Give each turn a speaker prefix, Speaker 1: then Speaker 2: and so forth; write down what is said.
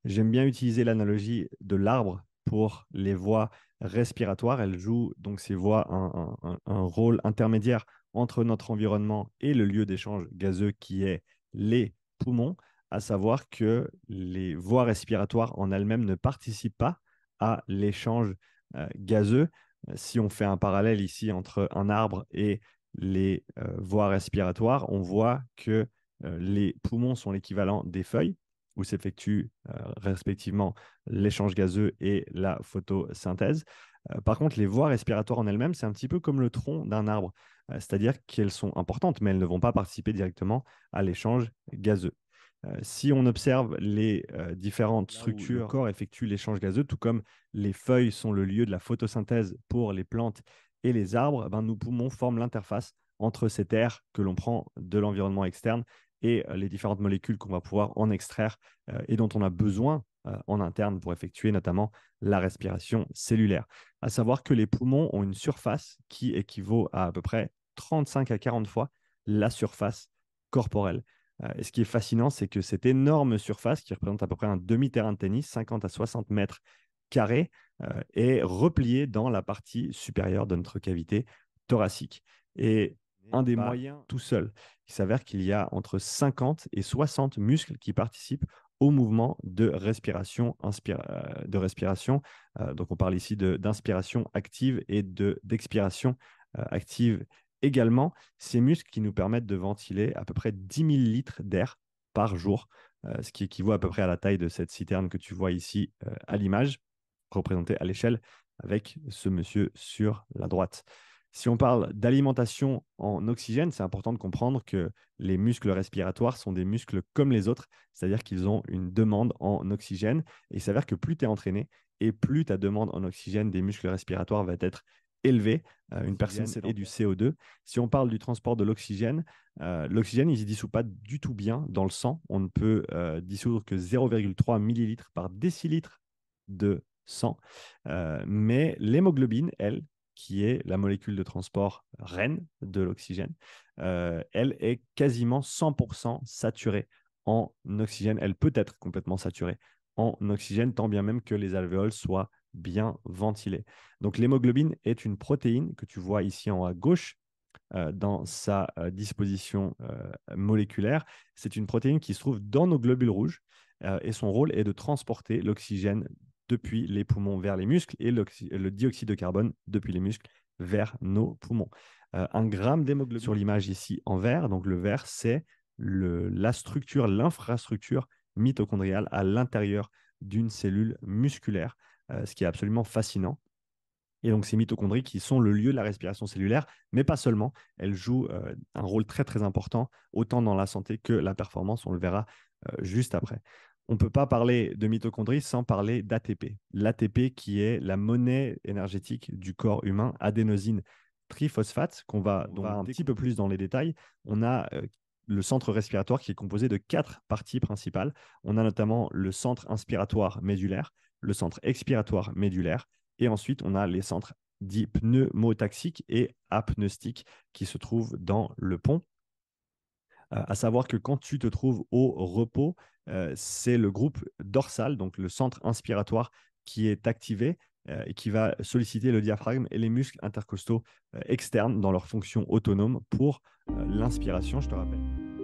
Speaker 1: J'aime bien utiliser l'analogie de l'arbre pour les voies respiratoires. Elles jouent donc ces voies un rôle intermédiaire entre notre environnement et le lieu d'échange gazeux qui est les poumons, à savoir que les voies respiratoires en elles-mêmes ne participent pas à l'échange gazeux. Si on fait un parallèle ici entre un arbre et les voies respiratoires, on voit que les poumons sont l'équivalent des feuilles où s'effectue respectivement l'échange gazeux et la photosynthèse. Par contre, les voies respiratoires en elles-mêmes, c'est un petit peu comme le tronc d'un arbre, c'est-à-dire qu'elles sont importantes, mais elles ne vont pas participer directement à l'échange gazeux. Si on observe les différentes structures, le corps effectue l'échange gazeux, tout comme les feuilles sont le lieu de la photosynthèse pour les plantes et les arbres, ben, nos poumons forment l'interface entre cet air que l'on prend de l'environnement externe et les différentes molécules qu'on va pouvoir en extraire et dont on a besoin en interne pour effectuer notamment la respiration cellulaire. À savoir que les poumons ont une surface qui équivaut à peu près 35 à 40 fois la surface corporelle. Et ce qui est fascinant, c'est que cette énorme surface, qui représente à peu près un demi-terrain de tennis, 50 à 60 mètres carrés, est repliée dans la partie supérieure de notre cavité thoracique. Et un des moyens tout seul, il s'avère qu'il y a entre 50 et 60 muscles qui participent au mouvement de respiration. Donc on parle ici d'inspiration active et d'expiration active également. Ces muscles qui nous permettent de ventiler à peu près 10 000 litres d'air par jour, ce qui équivaut à peu près à la taille de cette citerne que tu vois ici à l'image, représentée à l'échelle avec ce monsieur sur la droite. Si on parle d'alimentation en oxygène, c'est important de comprendre que les muscles respiratoires sont des muscles comme les autres, c'est-à-dire qu'ils ont une demande en oxygène. Et il s'avère que plus tu es entraîné et plus ta demande en oxygène des muscles respiratoires va être élevée. Une personne et du CO2. Si on parle du transport de l'oxygène, il ne se dissout pas du tout bien dans le sang. On ne peut dissoudre que 0,3 millilitres par décilitre de sang. Mais l'hémoglobine, elle, qui est la molécule de transport reine de l'oxygène, elle est quasiment 100% saturée en oxygène. Elle peut être complètement saturée en oxygène, tant bien même que les alvéoles soient bien ventilés. Donc l'hémoglobine est une protéine que tu vois ici en haut à gauche dans sa disposition moléculaire. C'est une protéine qui se trouve dans nos globules rouges et son rôle est de transporter l'oxygène depuis les poumons vers les muscles et le dioxyde de carbone depuis les muscles vers nos poumons. Un gramme d'hémoglobine sur l'image ici en vert, donc le vert, c'est la structure, l'infrastructure mitochondriale à l'intérieur d'une cellule musculaire, ce qui est absolument fascinant. Et donc, ces mitochondries qui sont le lieu de la respiration cellulaire, mais pas seulement. Elles jouent un rôle très, très important, autant dans la santé que la performance. On le verra juste après. On ne peut pas parler de mitochondries sans parler d'ATP. L'ATP qui est la monnaie énergétique du corps humain, adénosine triphosphate, qu'on va donc un petit peu plus dans les détails. On a le centre respiratoire qui est composé de 4 parties principales. On a notamment le centre inspiratoire médulaire, le centre expiratoire médulaire, et ensuite, on a les centres dits pneumotaxiques et apneustiques qui se trouvent dans le pont. À savoir que quand tu te trouves au repos, c'est le groupe dorsal, donc le centre inspiratoire, qui est activé et qui va solliciter le diaphragme et les muscles intercostaux externes dans leur fonction autonome pour l'inspiration, je te rappelle.